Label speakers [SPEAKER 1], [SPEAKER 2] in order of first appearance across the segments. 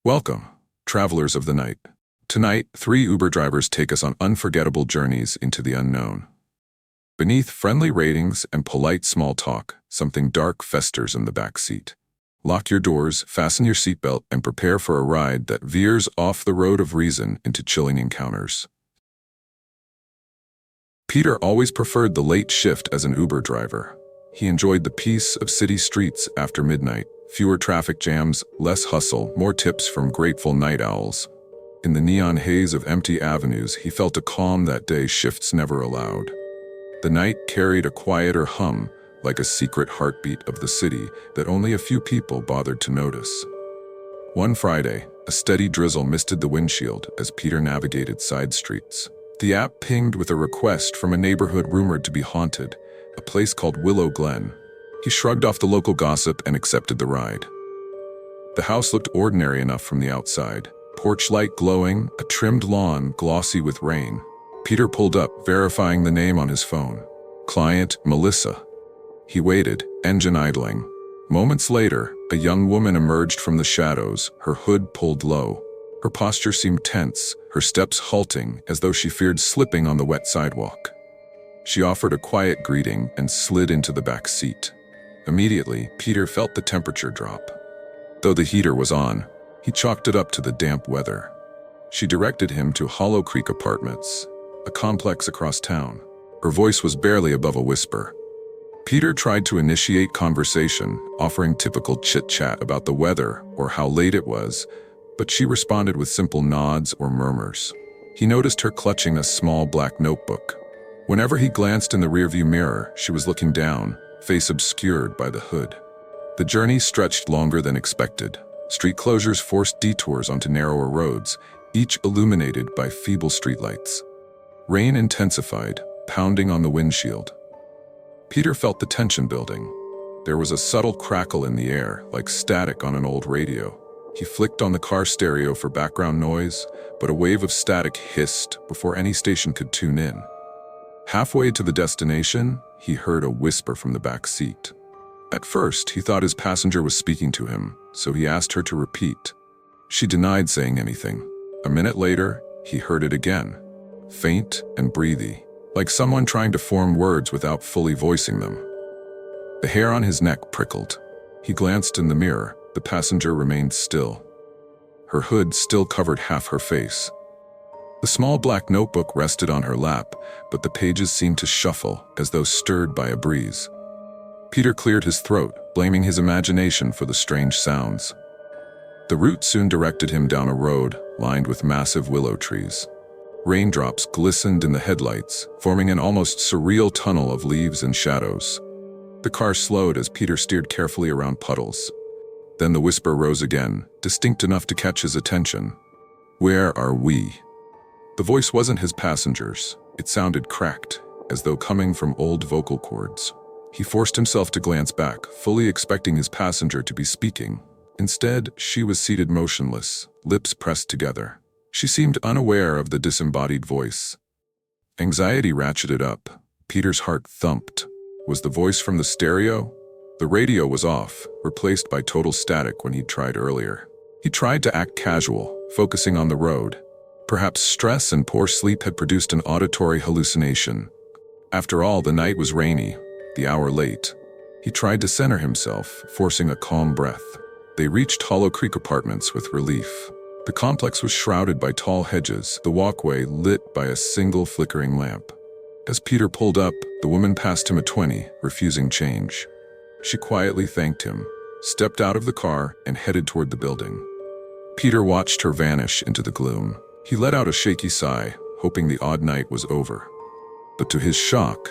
[SPEAKER 1] Welcome, travelers of the night. Tonight, three Uber drivers take us on unforgettable journeys into the unknown. Beneath friendly ratings and polite small talk, something dark festers in the back seat. Lock your doors, fasten your seatbelt, and prepare for a ride that veers off the road of reason into chilling encounters. Peter always preferred the late shift as an Uber driver. He enjoyed the peace of city streets after midnight. Fewer traffic jams, less hustle, more tips from grateful night owls. In the neon haze of empty avenues, he felt a calm that day shifts never allowed. The night carried a quieter hum, like a secret heartbeat of the city that only a few people bothered to notice. One Friday, a steady drizzle misted the windshield as Peter navigated side streets. The app pinged with a request from a neighborhood rumored to be haunted, a place called Willow Glen. He shrugged off the local gossip and accepted the ride. The house looked ordinary enough from the outside. Porch light glowing, a trimmed lawn glossy with rain. Peter pulled up, verifying the name on his phone. Client, Melissa. He waited, engine idling. Moments later, a young woman emerged from the shadows, her hood pulled low. Her posture seemed tense, her steps halting as though she feared slipping on the wet sidewalk. She offered a quiet greeting and slid into the back seat. Immediately, Peter felt the temperature drop. Though the heater was on, he chalked it up to the damp weather. She directed him to Hollow Creek Apartments, a complex across town. Her voice was barely above a whisper. Peter tried to initiate conversation, offering typical chit-chat about the weather or how late it was, but she responded with simple nods or murmurs. He noticed her clutching a small black notebook. Whenever he glanced in the rearview mirror, she was looking down, face obscured by the hood. The journey stretched longer than expected. Street closures forced detours onto narrower roads, each illuminated by feeble streetlights. Rain intensified, pounding on the windshield. Peter felt the tension building. There was a subtle crackle in the air, like static on an old radio. He flicked on the car stereo for background noise, but a wave of static hissed before any station could tune in. Halfway to the destination, he heard a whisper from the back seat. At first, he thought his passenger was speaking to him, so he asked her to repeat. She denied saying anything. A minute later, he heard it again, faint and breathy, like someone trying to form words without fully voicing them. The hair on his neck prickled. He glanced in the mirror. The passenger remained still. Her hood still covered half her face. The small black notebook rested on her lap, but the pages seemed to shuffle as though stirred by a breeze. Peter cleared his throat, blaming his imagination for the strange sounds. The route soon directed him down a road lined with massive willow trees. Raindrops glistened in the headlights, forming an almost surreal tunnel of leaves and shadows. The car slowed as Peter steered carefully around puddles. Then the whisper rose again, distinct enough to catch his attention. "Where are we?" The voice wasn't his passenger's. It sounded cracked, as though coming from old vocal cords. He forced himself to glance back, fully expecting his passenger to be speaking. Instead, she was seated motionless, lips pressed together. She seemed unaware of the disembodied voice. Anxiety ratcheted up. Peter's heart thumped. Was the voice from the stereo? The radio was off, replaced by total static when he'd tried earlier. He tried to act casual, focusing on the road. Perhaps stress and poor sleep had produced an auditory hallucination. After all, the night was rainy, the hour late. He tried to center himself, forcing a calm breath. They reached Hollow Creek Apartments with relief. The complex was shrouded by tall hedges, the walkway lit by a single flickering lamp. As Peter pulled up, the woman passed him a 20, refusing change. She quietly thanked him, stepped out of the car, and headed toward the building. Peter watched her vanish into the gloom. He let out a shaky sigh, hoping the odd night was over. But to his shock,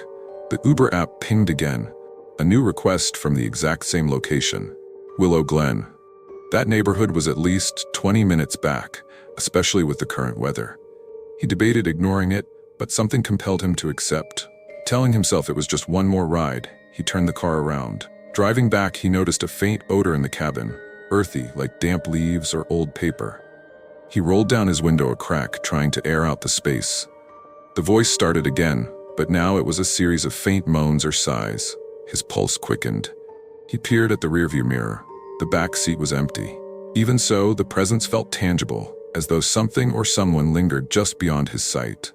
[SPEAKER 1] the Uber app pinged again, a new request from the exact same location, Willow Glen. That neighborhood was at least 20 minutes back, especially with the current weather. He debated ignoring it, but something compelled him to accept. Telling himself it was just one more ride, he turned the car around. Driving back, he noticed a faint odor in the cabin, earthy like damp leaves or old paper. He rolled down his window a crack, trying to air out the space. The voice started again, but now it was a series of faint moans or sighs. His pulse quickened. He peered at the rearview mirror. The back seat was empty. Even so, the presence felt tangible, as though something or someone lingered just beyond his sight.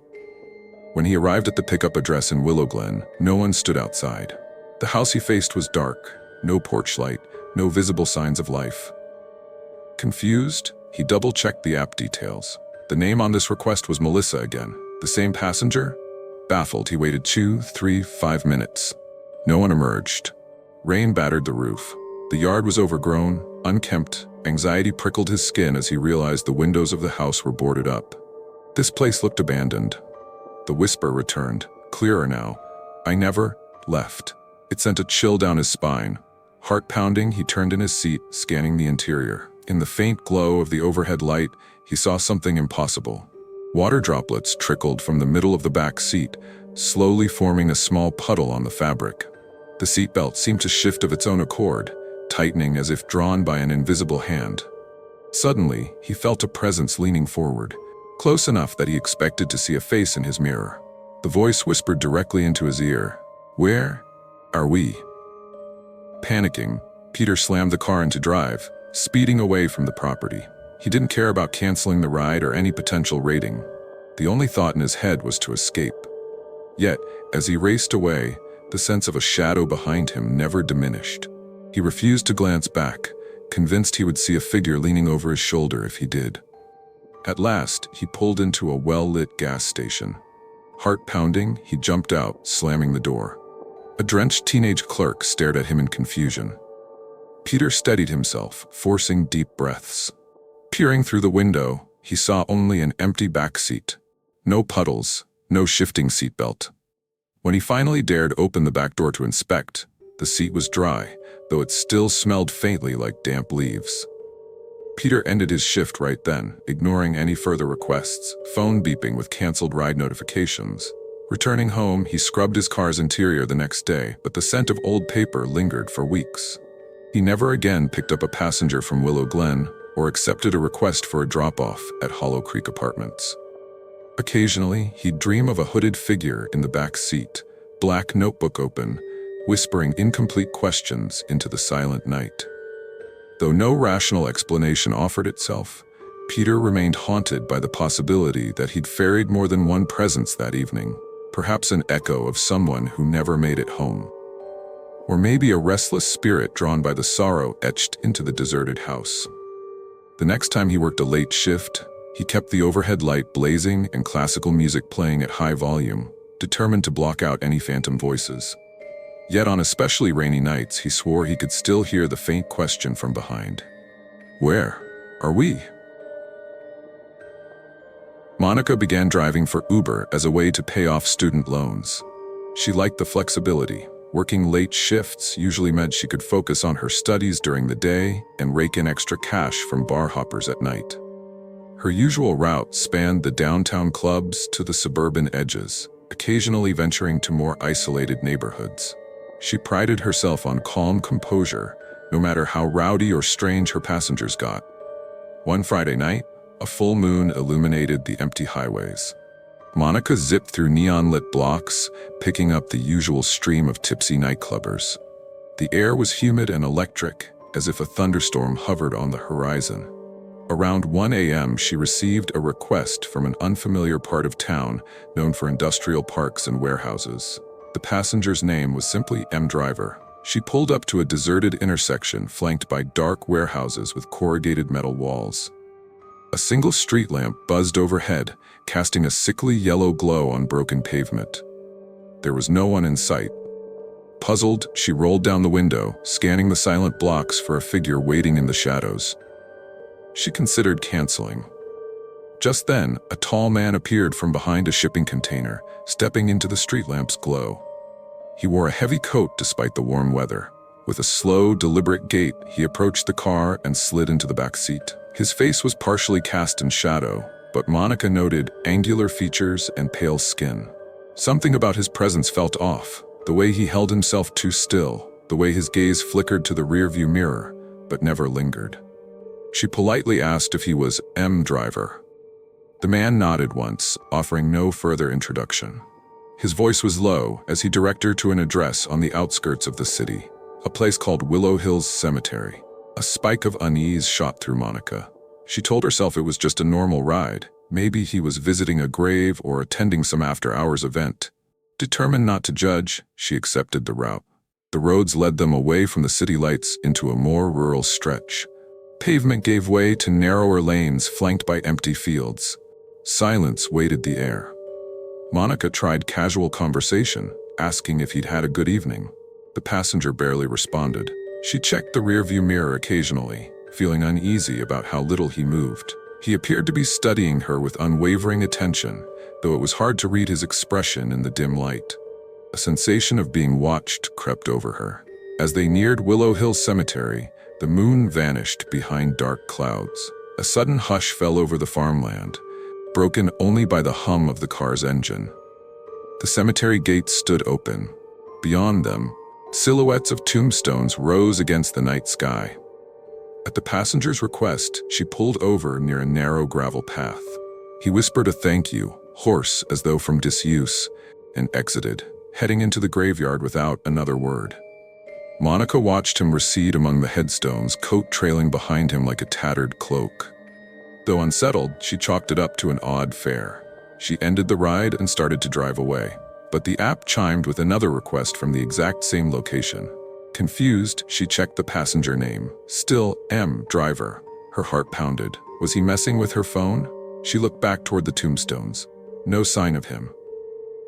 [SPEAKER 1] When he arrived at the pickup address in Willow Glen, no one stood outside. The house he faced was dark, no porch light, no visible signs of life. Confused, he double-checked the app details. The name on this request was Melissa again. The same passenger? Baffled, he waited 2, 3, 5 minutes. No one emerged. Rain battered the roof. The yard was overgrown, unkempt. Anxiety prickled his skin as he realized the windows of the house were boarded up. This place looked abandoned. The whisper returned, clearer now. "I never left." It sent a chill down his spine. Heart pounding, he turned in his seat, scanning the interior. In the faint glow of the overhead light, he saw something impossible. Water droplets trickled from the middle of the back seat, slowly forming a small puddle on the fabric. The seatbelt seemed to shift of its own accord, tightening as if drawn by an invisible hand. Suddenly, he felt a presence leaning forward, close enough that he expected to see a face in his mirror. The voice whispered directly into his ear, "Where are we?" Panicking, Peter slammed the car into drive, speeding away from the property. He didn't care about canceling the ride or any potential rating. The only thought in his head was to escape. Yet, as he raced away, the sense of a shadow behind him never diminished. He refused to glance back, convinced he would see a figure leaning over his shoulder if he did. At last, he pulled into a well-lit gas station. Heart pounding, he jumped out, slamming the door. A drenched teenage clerk stared at him in confusion. Peter steadied himself, forcing deep breaths. Peering through the window, he saw only an empty back seat. No puddles, no shifting seatbelt. When he finally dared open the back door to inspect, the seat was dry, though it still smelled faintly like damp leaves. Peter ended his shift right then, ignoring any further requests, phone beeping with canceled ride notifications. Returning home, he scrubbed his car's interior the next day, but the scent of old paper lingered for weeks. He never again picked up a passenger from Willow Glen or accepted a request for a drop-off at Hollow Creek Apartments. Occasionally, he'd dream of a hooded figure in the back seat, black notebook open, whispering incomplete questions into the silent night. Though no rational explanation offered itself, Peter remained haunted by the possibility that he'd ferried more than one presence that evening, perhaps an echo of someone who never made it home. Or maybe a restless spirit drawn by the sorrow etched into the deserted house. The next time he worked a late shift, he kept the overhead light blazing and classical music playing at high volume, determined to block out any phantom voices. Yet on especially rainy nights, he swore he could still hear the faint question from behind. "Where are we?" Monica began driving for Uber as a way to pay off student loans. She liked the flexibility. Working late shifts usually meant she could focus on her studies during the day and rake in extra cash from bar hoppers at night. Her usual route spanned the downtown clubs to the suburban edges, occasionally venturing to more isolated neighborhoods. She prided herself on calm composure, no matter how rowdy or strange her passengers got. One Friday night, a full moon illuminated the empty highways. Monica zipped through neon-lit blocks, picking up the usual stream of tipsy nightclubbers. The air was humid and electric, as if a thunderstorm hovered on the horizon. Around 1 a.m., she received a request from an unfamiliar part of town known for industrial parks and warehouses. The passenger's name was simply M. Driver. She pulled up to a deserted intersection flanked by dark warehouses with corrugated metal walls. A single street lamp buzzed overhead, casting a sickly yellow glow on broken pavement. There was no one in sight. Puzzled, she rolled down the window, scanning the silent blocks for a figure waiting in the shadows. She considered canceling. Just then, a tall man appeared from behind a shipping container, stepping into the street lamp's glow. He wore a heavy coat despite the warm weather. With a slow, deliberate gait, he approached the car and slid into the back seat. His face was partially cast in shadow, but Monica noted angular features and pale skin. Something about his presence felt off, the way he held himself too still, the way his gaze flickered to the rearview mirror, but never lingered. She politely asked if he was M. Driver. The man nodded once, offering no further introduction. His voice was low as he directed her to an address on the outskirts of the city, a place called Willow Hills Cemetery. A spike of unease shot through Monica. She told herself it was just a normal ride. Maybe he was visiting a grave or attending some after-hours event. Determined not to judge, she accepted the route. The roads led them away from the city lights into a more rural stretch. Pavement gave way to narrower lanes flanked by empty fields. Silence weighted the air. Monica tried casual conversation, asking if he'd had a good evening. The passenger barely responded. She checked the rearview mirror occasionally, feeling uneasy about how little he moved. He appeared to be studying her with unwavering attention, though it was hard to read his expression in the dim light. A sensation of being watched crept over her. As they neared Willow Hill Cemetery, the moon vanished behind dark clouds. A sudden hush fell over the farmland, broken only by the hum of the car's engine. The cemetery gates stood open. Beyond them, silhouettes of tombstones rose against the night sky. At the passenger's request, she pulled over near a narrow gravel path. He whispered a thank you, hoarse as though from disuse, and exited, heading into the graveyard without another word. Monica watched him recede among the headstones, coat trailing behind him like a tattered cloak. Though unsettled, she chalked it up to an odd fare. She ended the ride and started to drive away. But the app chimed with another request from the exact same location. Confused, she checked the passenger name. Still M. Driver. Her heart pounded. Was he messing with her phone? She looked back toward the tombstones. No sign of him.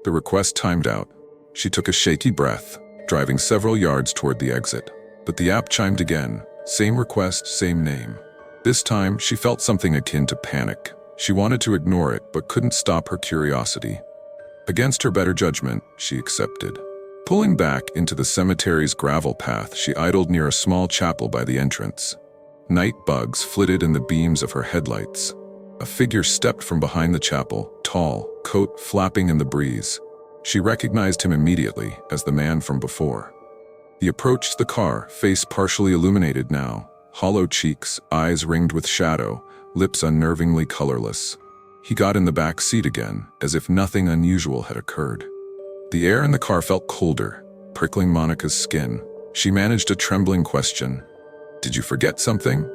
[SPEAKER 1] The request timed out. She took a shaky breath, driving several yards toward the exit. But the app chimed again. Same request, same name. This time, she felt something akin to panic. She wanted to ignore it, but couldn't stop her curiosity. Against her better judgment, she accepted. Pulling back into the cemetery's gravel path, she idled near a small chapel by the entrance. Night bugs flitted in the beams of her headlights. A figure stepped from behind the chapel, tall, coat flapping in the breeze. She recognized him immediately as the man from before. He approached the car, face partially illuminated now, hollow cheeks, eyes ringed with shadow, lips unnervingly colorless. He got in the back seat again, as if nothing unusual had occurred. The air in the car felt colder, prickling Monica's skin. She managed a trembling question. "Did you forget something?"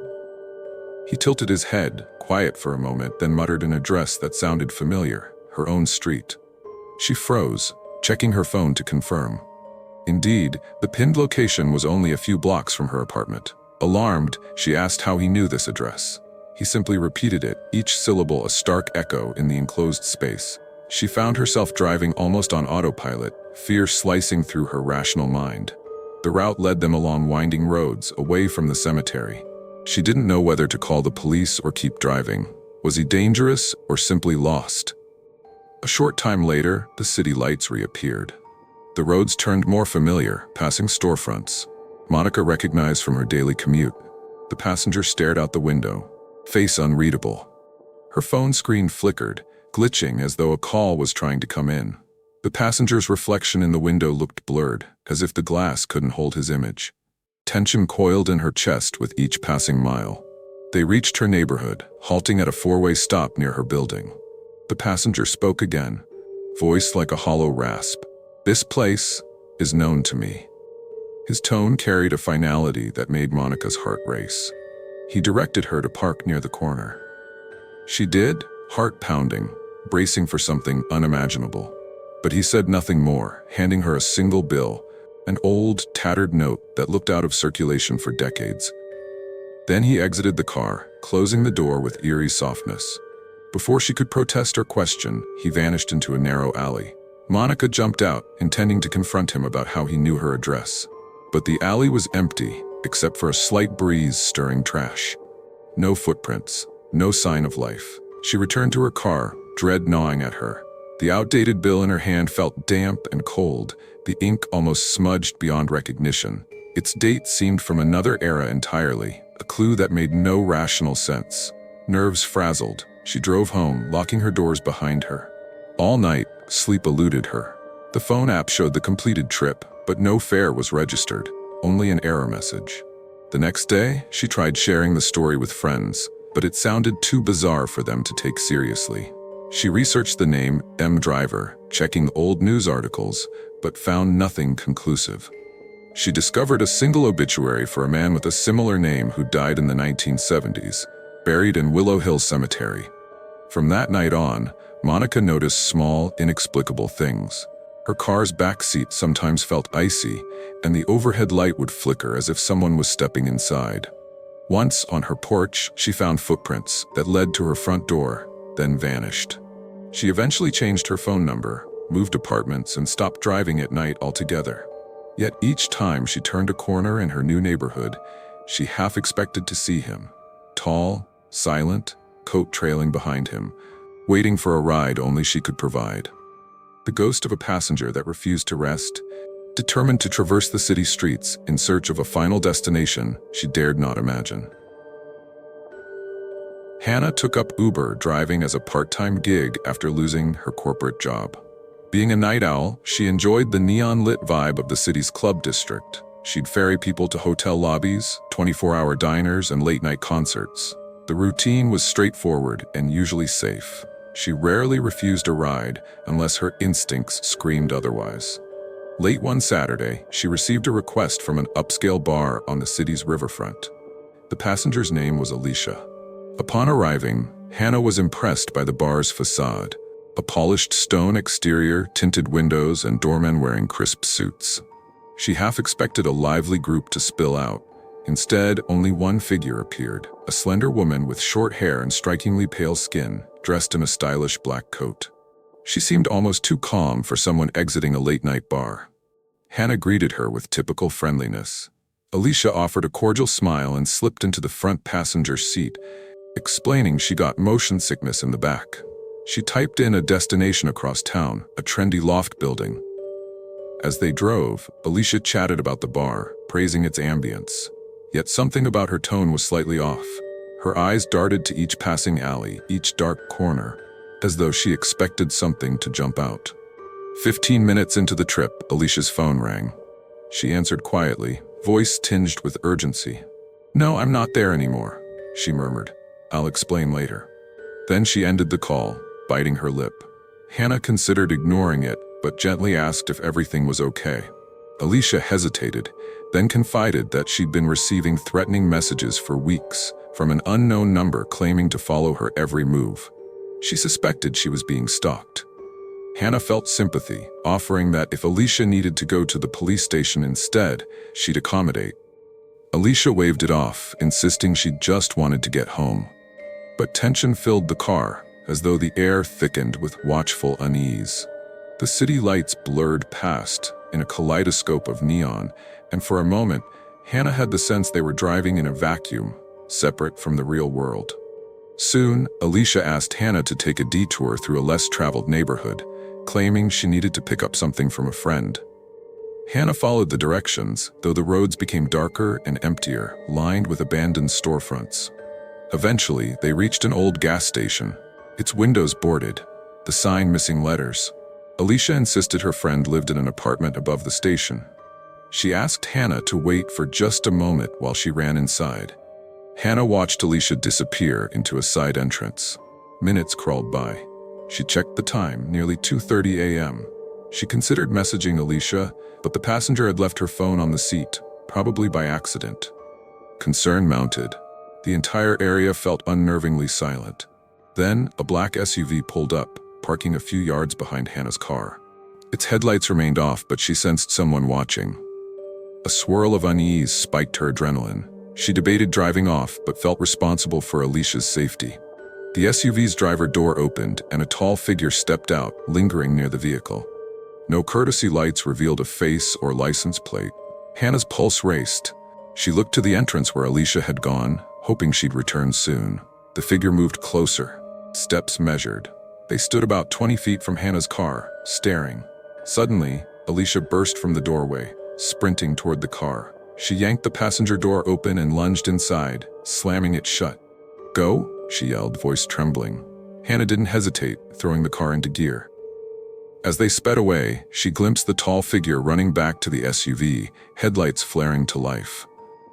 [SPEAKER 1] He tilted his head, quiet for a moment, then muttered an address that sounded familiar, her own street. She froze, checking her phone to confirm. Indeed, the pinned location was only a few blocks from her apartment. Alarmed, she asked how he knew this address. He simply repeated it, each syllable a stark echo in the enclosed space. She found herself driving almost on autopilot, fear slicing through her rational mind. The route led them along winding roads, away from the cemetery. She didn't know whether to call the police or keep driving. Was he dangerous or simply lost? A short time later, the city lights reappeared. The roads turned more familiar, passing storefronts. Monica recognized from her daily commute. The passenger stared out the window, face unreadable. Her phone screen flickered, glitching as though a call was trying to come in. The passenger's reflection in the window looked blurred, as if the glass couldn't hold his image. Tension coiled in her chest with each passing mile. They reached her neighborhood, halting at a four-way stop near her building. The passenger spoke again, voice like a hollow rasp. "This place is known to me." His tone carried a finality that made Monica's heart race. He directed her to park near the corner. She did, heart pounding, bracing for something unimaginable. But he said nothing more, handing her a single bill, an old, tattered note that looked out of circulation for decades. Then he exited the car, closing the door with eerie softness. Before she could protest or question, he vanished into a narrow alley. Monica jumped out, intending to confront him about how he knew her address. But the alley was empty, except for a slight breeze stirring trash. No footprints, no sign of life. She returned to her car, dread gnawing at her. The outdated bill in her hand felt damp and cold, the ink almost smudged beyond recognition. Its date seemed from another era entirely, a clue that made no rational sense. Nerves frazzled, she drove home, locking her doors behind her. All night, sleep eluded her. The phone app showed the completed trip, but no fare was registered, only an error message. The next day, she tried sharing the story with friends, but it sounded too bizarre for them to take seriously. She researched the name M. Driver, checking old news articles, but found nothing conclusive. She discovered a single obituary for a man with a similar name who died in the 1970s, buried in Willow Hill Cemetery. From that night on, Monica noticed small, inexplicable things. Her car's back seat sometimes felt icy, and the overhead light would flicker as if someone was stepping inside. Once, on her porch, she found footprints that led to her front door, then vanished. She eventually changed her phone number, moved apartments, and stopped driving at night altogether. Yet each time she turned a corner in her new neighborhood, she half expected to see him. Tall, silent, coat trailing behind him, waiting for a ride only she could provide. The ghost of a passenger that refused to rest, determined to traverse the city streets in search of a final destination she dared not imagine. Hannah took up Uber driving as a part-time gig after losing her corporate job. Being a night owl, she enjoyed the neon-lit vibe of the city's club district. She'd ferry people to hotel lobbies, 24-hour diners, and late-night concerts. The routine was straightforward and usually safe. She rarely refused a ride unless her instincts screamed otherwise. Late one Saturday, she received a request from an upscale bar on the city's riverfront. The passenger's name was Alicia. Upon arriving, Hannah was impressed by the bar's facade. A polished stone exterior, tinted windows, and doormen wearing crisp suits. She half expected a lively group to spill out. Instead, only one figure appeared, a slender woman with short hair and strikingly pale skin, dressed in a stylish black coat. She seemed almost too calm for someone exiting a late-night bar. Hannah greeted her with typical friendliness. Alicia offered a cordial smile and slipped into the front passenger seat, explaining she got motion sickness in the back. She typed in a destination across town, a trendy loft building. As they drove, Alicia chatted about the bar, praising its ambience. Yet something about her tone was slightly off. Her eyes darted to each passing alley, each dark corner, as though she expected something to jump out. 15 minutes into the trip, Alicia's phone rang. She answered quietly, voice tinged with urgency. "No, I'm not there anymore," she murmured. "I'll explain later." Then she ended the call, biting her lip. Hannah considered ignoring it, but gently asked if everything was okay. Alicia hesitated, then confided that she'd been receiving threatening messages for weeks from an unknown number claiming to follow her every move. She suspected she was being stalked. Hannah felt sympathy, offering that if Alicia needed to go to the police station instead, she'd accommodate. Alicia waved it off, insisting she just wanted to get home. But tension filled the car, as though the air thickened with watchful unease. The city lights blurred past in a kaleidoscope of neon, and for a moment, Hannah had the sense they were driving in a vacuum, separate from the real world. Soon, Alicia asked Hannah to take a detour through a less-traveled neighborhood, claiming she needed to pick up something from a friend. Hannah followed the directions, though the roads became darker and emptier, lined with abandoned storefronts. Eventually, they reached an old gas station, its windows boarded, the sign missing letters. Alicia insisted her friend lived in an apartment above the station. She asked Hannah to wait for just a moment while she ran inside. Hannah watched Alicia disappear into a side entrance. Minutes crawled by. She checked the time, nearly 2:30 a.m. She considered messaging Alicia, but the passenger had left her phone on the seat, probably by accident. Concern mounted. The entire area felt unnervingly silent. Then, a black SUV pulled up, parking a few yards behind Hannah's car. Its headlights remained off, but she sensed someone watching. A swirl of unease spiked her adrenaline. She debated driving off, but felt responsible for Alicia's safety. The SUV's driver door opened, and a tall figure stepped out, lingering near the vehicle. No courtesy lights revealed a face or license plate. Hannah's pulse raced. She looked to the entrance where Alicia had gone, hoping she'd return soon. The figure moved closer. Steps measured. They stood about 20 feet from Hannah's car, staring. Suddenly, Alicia burst from the doorway, sprinting toward the car. She yanked the passenger door open and lunged inside, slamming it shut. "Go," she yelled, voice trembling. Hannah didn't hesitate, throwing the car into gear. As they sped away, she glimpsed the tall figure running back to the SUV, headlights flaring to life.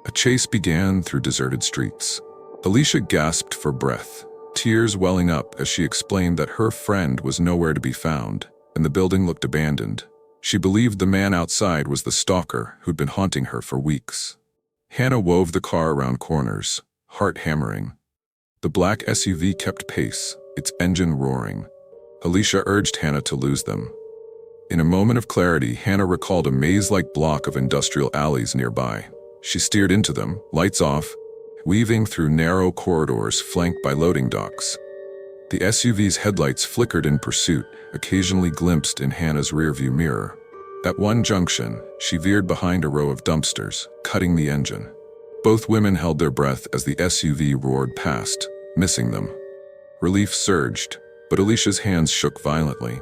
[SPEAKER 1] A chase began through deserted streets. Alicia gasped for breath, tears welling up as she explained that her friend was nowhere to be found, and the building looked abandoned. She believed the man outside was the stalker who'd been haunting her for weeks. Hannah wove the car around corners, heart hammering. The black SUV kept pace, its engine roaring. Alicia urged Hannah to lose them. In a moment of clarity, Hannah recalled a maze-like block of industrial alleys nearby. She steered into them, lights off, weaving through narrow corridors flanked by loading docks. The SUV's headlights flickered in pursuit, occasionally glimpsed in Hannah's rearview mirror. At one junction, she veered behind a row of dumpsters, cutting the engine. Both women held their breath as the SUV roared past, missing them. Relief surged, but Alicia's hands shook violently.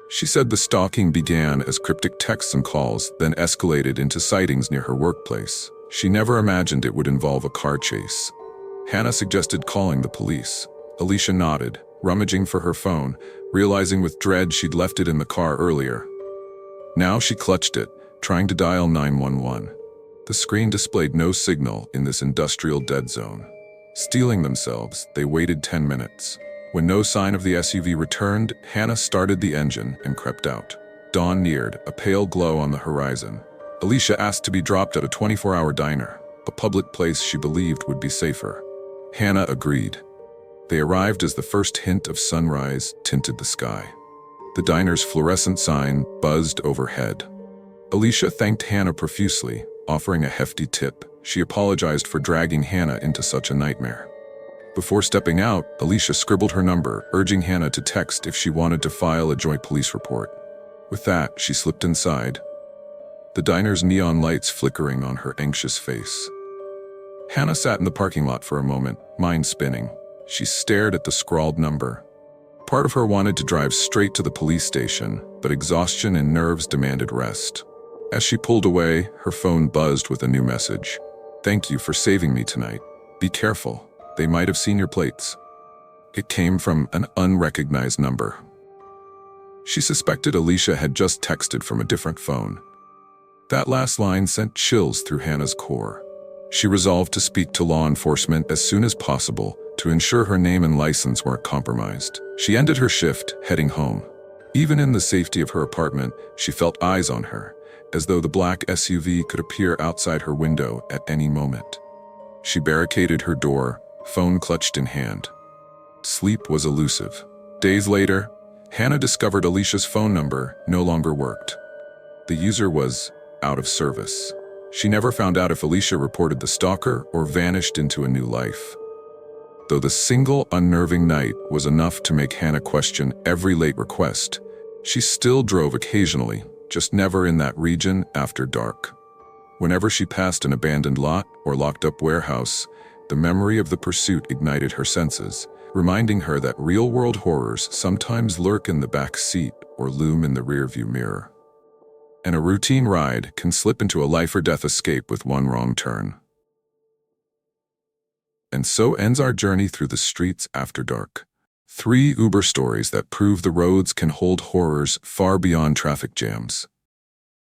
[SPEAKER 1] She said the stalking began as cryptic texts and calls, then escalated into sightings near her workplace. She never imagined it would involve a car chase. Hannah suggested calling the police. Alicia nodded, rummaging for her phone, realizing with dread she'd left it in the car earlier. Now she clutched it, trying to dial 911. The screen displayed no signal in this industrial dead zone. Steeling themselves, they waited 10 minutes. When no sign of the SUV returned, Hannah started the engine and crept out. Dawn neared, a pale glow on the horizon. Alicia asked to be dropped at a 24-hour diner, a public place she believed would be safer. Hannah agreed. They arrived as the first hint of sunrise tinted the sky. The diner's fluorescent sign buzzed overhead. Alicia thanked Hannah profusely, offering a hefty tip. She apologized for dragging Hannah into such a nightmare. Before stepping out, Alicia scribbled her number, urging Hannah to text if she wanted to file a joint police report. With that, she slipped inside, the diner's neon lights flickering on her anxious face. Hannah sat in the parking lot for a moment, mind spinning. She stared at the scrawled number. Part of her wanted to drive straight to the police station, but exhaustion and nerves demanded rest. As she pulled away, her phone buzzed with a new message. "Thank you for saving me tonight. Be careful. They might have seen your plates." It came from an unrecognized number. She suspected Alicia had just texted from a different phone. That last line sent chills through Hannah's core. She resolved to speak to law enforcement as soon as possible to ensure her name and license weren't compromised. She ended her shift, heading home. Even in the safety of her apartment, she felt eyes on her, as though the black SUV could appear outside her window at any moment. She barricaded her door, phone clutched in hand. Sleep was elusive. Days later, Hannah discovered Alicia's phone number no longer worked. The user was out of service. She never found out if Alicia reported the stalker or vanished into a new life. Though the single unnerving night was enough to make Hannah question every late request, she still drove occasionally, just never in that region after dark. Whenever she passed an abandoned lot or locked-up warehouse, the memory of the pursuit ignited her senses, reminding her that real-world horrors sometimes lurk in the back seat or loom in the rearview mirror. And a routine ride can slip into a life-or-death escape with one wrong turn. And so ends our journey through the streets after dark. 3 Uber stories that prove the roads can hold horrors far beyond traffic jams.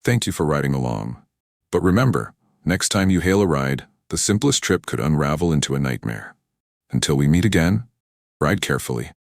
[SPEAKER 1] Thank you for riding along. But remember, next time you hail a ride, the simplest trip could unravel into a nightmare. Until we meet again, ride carefully.